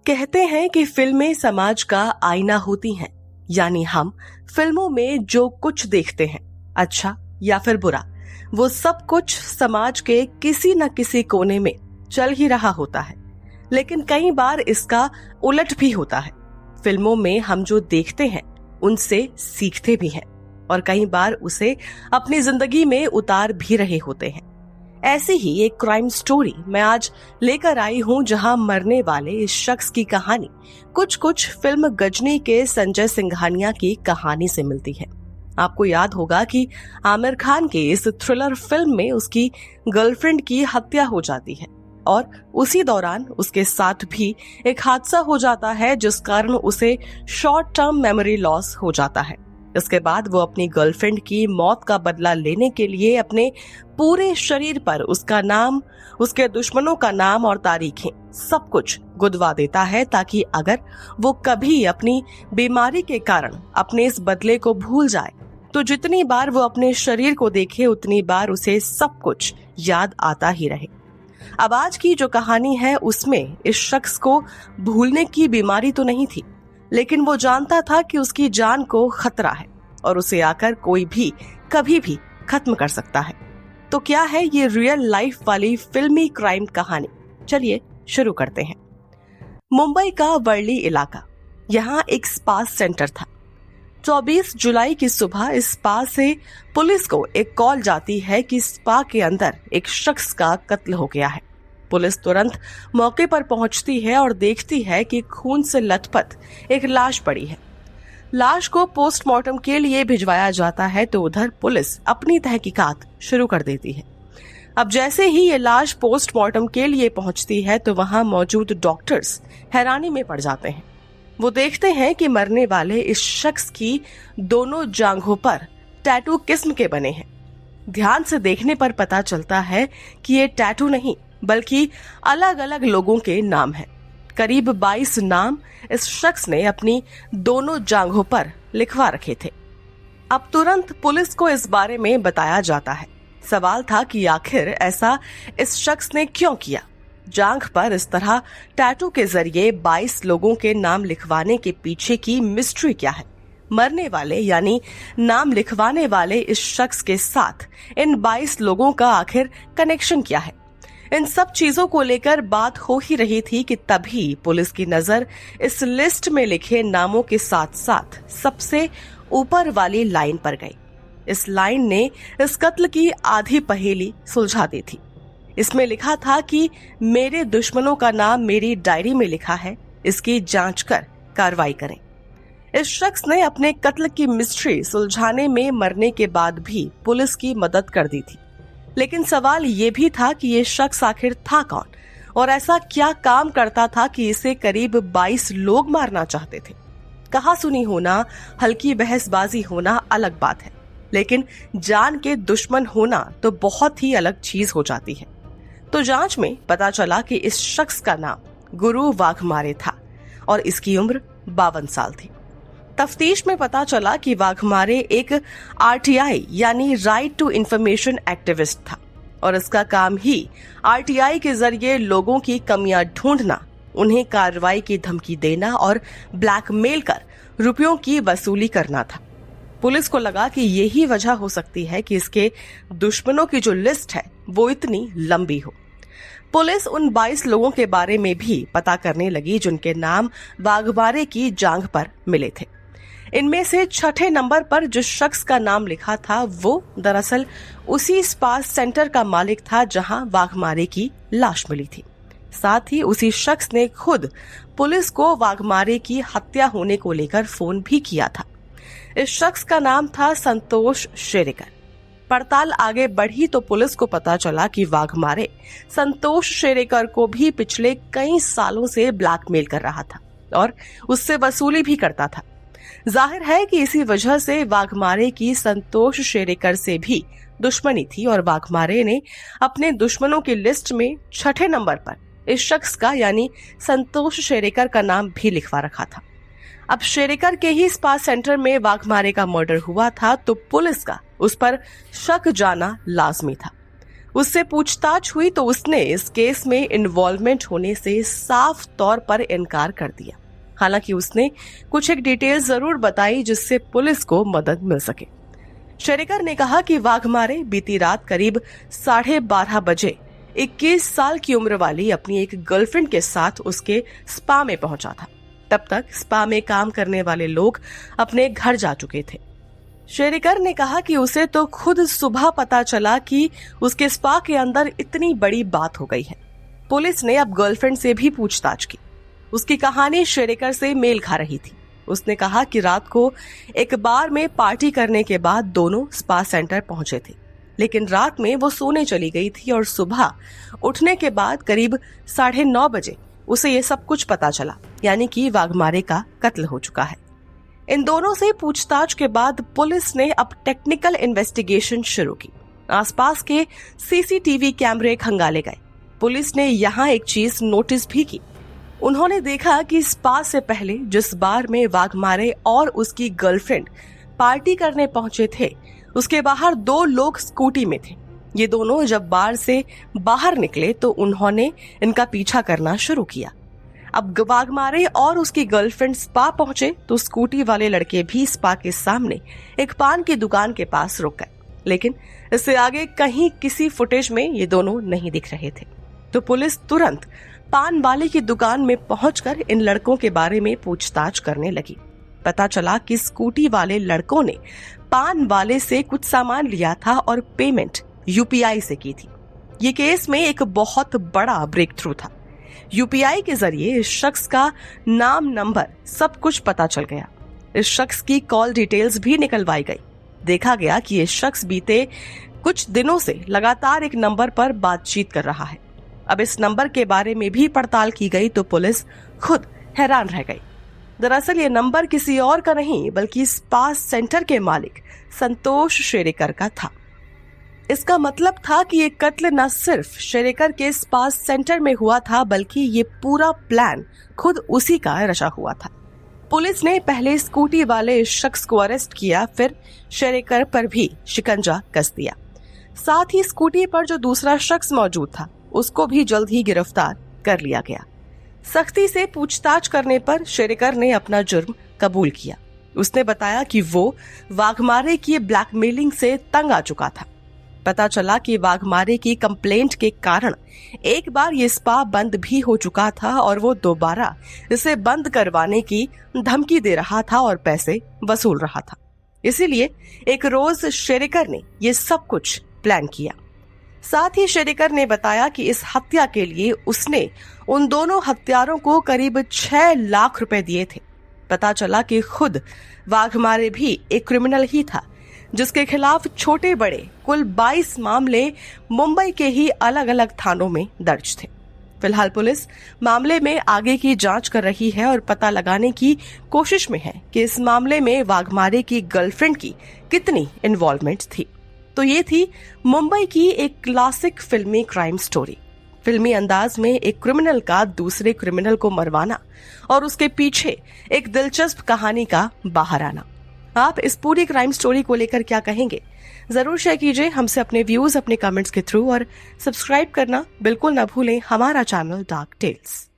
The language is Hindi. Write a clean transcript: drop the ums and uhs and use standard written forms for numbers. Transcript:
कहते हैं कि फिल्में समाज का आईना होती हैं, यानी हम फिल्मों में जो कुछ देखते हैं, अच्छा या फिर बुरा, वो सब कुछ समाज के किसी न किसी कोने में चल ही रहा होता है। लेकिन कई बार इसका उलट भी होता है। फिल्मों में हम जो देखते हैं उनसे सीखते भी हैं और कई बार उसे अपनी जिंदगी में उतार भी रहे होते हैं। ऐसी ही एक क्राइम स्टोरी मैं आज लेकर आई हूं, जहां मरने वाले इस शख्स की कहानी कुछ फिल्म गजनी के संजय सिंघानिया की कहानी से मिलती है। आपको याद होगा कि आमिर खान के इस थ्रिलर फिल्म में उसकी गर्लफ्रेंड की हत्या हो जाती है और उसी दौरान उसके साथ भी एक हादसा हो जाता है, जिस कारण उसे शॉर्ट टर्म मेमोरी लॉस हो जाता है। इसके बाद वो अपनी गर्लफ्रेंड की मौत का बदला लेने के लिए अपने पूरे शरीर पर उसका नाम, उसके दुश्मनों का नाम और तारीखें सब कुछ गुदवा देता है, ताकि अगर वो कभी अपनी बीमारी के कारण अपने इस बदले को भूल जाए तो जितनी बार वो अपने शरीर को देखे उतनी बार उसे सब कुछ याद आता ही रहे। अब आज की जो कहानी है उसमें इस शख्स को भूलने की बीमारी तो नहीं थी, लेकिन वो जानता था कि उसकी जान को खतरा है और उसे आकर कोई भी कभी भी खत्म कर सकता है। तो क्या है ये रियल लाइफ वाली फिल्मी क्राइम कहानी? चलिए शुरू करते हैं। मुंबई का वर्ली इलाका, यहाँ एक स्पा सेंटर था। 24 जुलाई की सुबह इस स्पा से पुलिस को एक कॉल जाती है कि स्पा के अंदर एक शख्स का कत्ल हो गया है। पुलिस तुरंत मौके पर पहुंचती है और देखती है कि खून से लथपथ एक लाश पड़ी है। लाश को पोस्टमार्टम के लिए भिजवाया जाता है तो उधर पुलिस अपनी तहकीकात शुरू कर देती है। अब जैसे ही ये लाश पोस्टमार्टम के लिए पहुंचती है तो वहां मौजूद डॉक्टर्स हैरानी में पड़ जाते हैं। वो देखते हैं कि मरने वाले इस शख्स की दोनों जांघों पर टैटू किस्म के बने हैं। ध्यान से देखने पर पता चलता है कि ये टैटू नहीं बल्कि अलग अलग लोगों के नाम हैं। करीब 22 नाम इस शख्स ने अपनी दोनों जांघों पर लिखवा रखे थे। अब तुरंत पुलिस को इस बारे में बताया जाता है। सवाल था कि आखिर ऐसा इस शख्स ने क्यों किया। जांघ पर इस तरह टैटू के जरिए 22 लोगों के नाम लिखवाने के पीछे की मिस्ट्री क्या है? मरने वाले यानी नाम लिखवाने वाले इस शख्स के साथ इन 22 लोगों का आखिर कनेक्शन क्या है? इन सब चीजों को लेकर बात हो ही रही थी कि तभी पुलिस की नजर इस लिस्ट में लिखे नामों के साथ साथ सबसे ऊपर वाली लाइन पर गई। इस लाइन ने इस कत्ल की आधी पहेली सुलझा दी थी। इसमें लिखा था कि मेरे दुश्मनों का नाम मेरी डायरी में लिखा है, इसकी जांच कर कार्रवाई करें। इस शख्स ने अपने कत्ल की मिस्ट्री सुलझाने में मरने के बाद भी पुलिस की मदद कर दी थी। लेकिन सवाल ये भी था कि ये शख्स आखिर था कौन और ऐसा क्या काम करता था कि इसे करीब 22 लोग मारना चाहते थे। कहा सुनी होना, हल्की बहसबाजी होना अलग बात है, लेकिन जान के दुश्मन होना तो बहुत ही अलग चीज हो जाती है। तो जांच में पता चला कि इस शख्स का नाम गुरु वाघमारे था और इसकी उम्र 52 साल थी। तफ्तीश में पता चला कि वाघमारे एक आरटीआई यानी राइट टू इंफॉर्मेशन एक्टिविस्ट था और इसका काम ही आरटीआई के जरिए लोगों की कमियां ढूंढना, उन्हें कार्रवाई की धमकी देना और ब्लैकमेल कर रुपयों की वसूली करना था। पुलिस को लगा कि यही वजह हो सकती है कि इसके दुश्मनों की जो लिस्ट है वो इतनी लंबी हो। पुलिस उन 22 लोगों के बारे में भी पता करने लगी जिनके नाम वाघमारे की जांघ पर मिले थे। इनमें से 6ठे नंबर पर जिस शख्स का नाम लिखा था वो दरअसल उसी स्पा सेंटर का मालिक था जहां वाघमारे की लाश मिली थी। साथ ही उसी शख्स ने खुद पुलिस को वाघमारे की हत्या होने को लेकर फोन भी किया था। इस शख्स का नाम था संतोष शेरेकर। पड़ताल आगे बढ़ी तो पुलिस को पता चला कि वाघमारे संतोष शेरेकर को भी पिछले कई सालों से ब्लैकमेल कर रहा था और उससे वसूली भी करता था। जाहिर है कि इसी वजह से वाघमारे की संतोष शेरेकर से भी दुश्मनी थी और वाघमारे ने अपने दुश्मनों की लिस्ट में 6ठे नंबर पर इस शख्स का यानी संतोष शेरेकर का नाम भी लिखवा रखा था। अब शेरेकर के ही स्पा सेंटर में वाघमारे का मर्डर हुआ था तो पुलिस का उस पर शक जाना लाजमी था। उससे पूछताछ हुई तो उसने इस केस में इन्वॉल्वमेंट होने से साफ तौर पर इनकार कर दिया। हालांकि उसने कुछ एक डिटेल जरूर बताई जिससे पुलिस को मदद मिल सके। शेरेकर ने कहा कि वाघमारे बीती रात करीब 12:30 बजे 21 साल की उम्र वाली अपनी एक गर्लफ्रेंड के साथ उसके स्पा में पहुंचा था। तब तक स्पा में काम करने वाले लोग अपने घर जा चुके थे। शेरेकर ने कहा कि उसे तो खुद सुबह पता चला कि उसके स्पा के अंदर इतनी बड़ी बात हो गई है। पुलिस ने अब गर्लफ्रेंड से भी पूछताछ की। उसकी कहानी शेरेकर से मेल खा रही थी। उसने कहा कि रात को एक बार में पार्टी करने के बाद दोनों स्पा सेंटर पहुंचे थे, लेकिन रात में वो सोने चली गई थी और सुबह उठने के बाद करीब 9:30 बजे उसे ये सब कुछ पता चला, यानी कि वाघमारे का कत्ल हो चुका है। इन दोनों से पूछताछ के बाद पुलिस ने अब टेक्निकल इन्वेस्टिगेशन शुरू की। आसपास के सीसीटीवी कैमरे खंगाले गए। पुलिस ने यहाँ एक चीज नोटिस भी की। उन्होंने देखा कि स्पा से पहले जिस बार में वाघमारे और उसकी गर्लफ्रेंड पार्टी करने पहुंचे थे, उसके बाहर 2 लोग स्कूटी में थे। ये दोनों जब बार से बाहर निकले तो उन्होंने इनका पीछा करना शुरू किया। अब वाघमारे और उसकी गर्लफ्रेंड स्पा पहुंचे तो स्कूटी वाले लड़के भी स्पा के सामने एक पान की दुकान के पास रुक गए, लेकिन इससे आगे कहीं किसी फुटेज में ये दोनों नहीं दिख रहे थे। तो पुलिस तुरंत पान वाले की दुकान में पहुंचकर इन लड़कों के बारे में पूछताछ करने लगी। पता चला कि स्कूटी वाले लड़कों ने पान वाले से कुछ सामान लिया था और पेमेंट यूपीआई से की थी। ये केस में एक बहुत बड़ा ब्रेक थ्रू था। यूपीआई के जरिए इस शख्स का नाम, नंबर, सब कुछ पता चल गया। इस शख्स की कॉल डिटेल्स भी निकलवाई गई। देखा गया कि ये शख्स बीते कुछ दिनों से लगातार एक नंबर पर बातचीत कर रहा है। अब इस नंबर के बारे में भी पड़ताल की गई तो पुलिस खुद हैरान रह गई। दरअसल ये नंबर किसी और का नहीं बल्कि स्पा सेंटर के मालिक संतोष शेरेकर का था। इसका मतलब था कि ये कत्ल न सिर्फ शेरेकर के स्पा सेंटर में हुआ था बल्कि ये पूरा प्लान खुद उसी का रचा हुआ था। पुलिस ने पहले स्कूटी वाले इस शख्स को अरेस्ट किया, फिर शेरेकर पर भी शिकंजा कस दिया। साथ ही स्कूटी पर जो दूसरा शख्स मौजूद था उसको भी जल्द ही गिरफ्तार कर लिया गया। सख्ती से पूछताछ करने पर शेरेकर ने अपना जुर्म कबूल किया। उसने बताया कि वो वाघमारे की ब्लैकमेलिंग से तंग आ चुका था। पता चला कि वाघमारे की कंप्लेंट के कारण एक बार ये स्पा बंद भी हो चुका था और वो दोबारा इसे बंद करवाने की धमकी दे रहा था और पैसे वसूल रहा था। इसीलिए एक रोज शेरेकर ने ये सब कुछ प्लान किया। साथ ही शेरेकर ने बताया कि इस हत्या के लिए उसने उन दोनों हत्यारों को करीब 6 लाख रुपए दिए थे। पता चला कि खुद वाघमारे भी एक क्रिमिनल ही था जिसके खिलाफ छोटे बड़े कुल 22 मामले मुंबई के ही अलग अलग थानों में दर्ज थे। फिलहाल पुलिस मामले में आगे की जांच कर रही है और पता लगाने की कोशिश में है कि इस मामले में वाघमारे की गर्लफ्रेंड की कितनी इन्वॉल्वमेंट थी। तो ये थी मुंबई की एक क्लासिक फिल्मी क्राइम स्टोरी। फिल्मी अंदाज में एक क्रिमिनल का दूसरे क्रिमिनल को मरवाना और उसके पीछे एक दिलचस्प कहानी का बाहर आना। आप इस पूरी क्राइम स्टोरी को लेकर क्या कहेंगे? जरूर शेयर कीजिए हमसे अपने व्यूज अपने कमेंट्स के थ्रू और सब्सक्राइब करना बिल्कुल न भूलें हमारा चैनल डार्क टेल्स।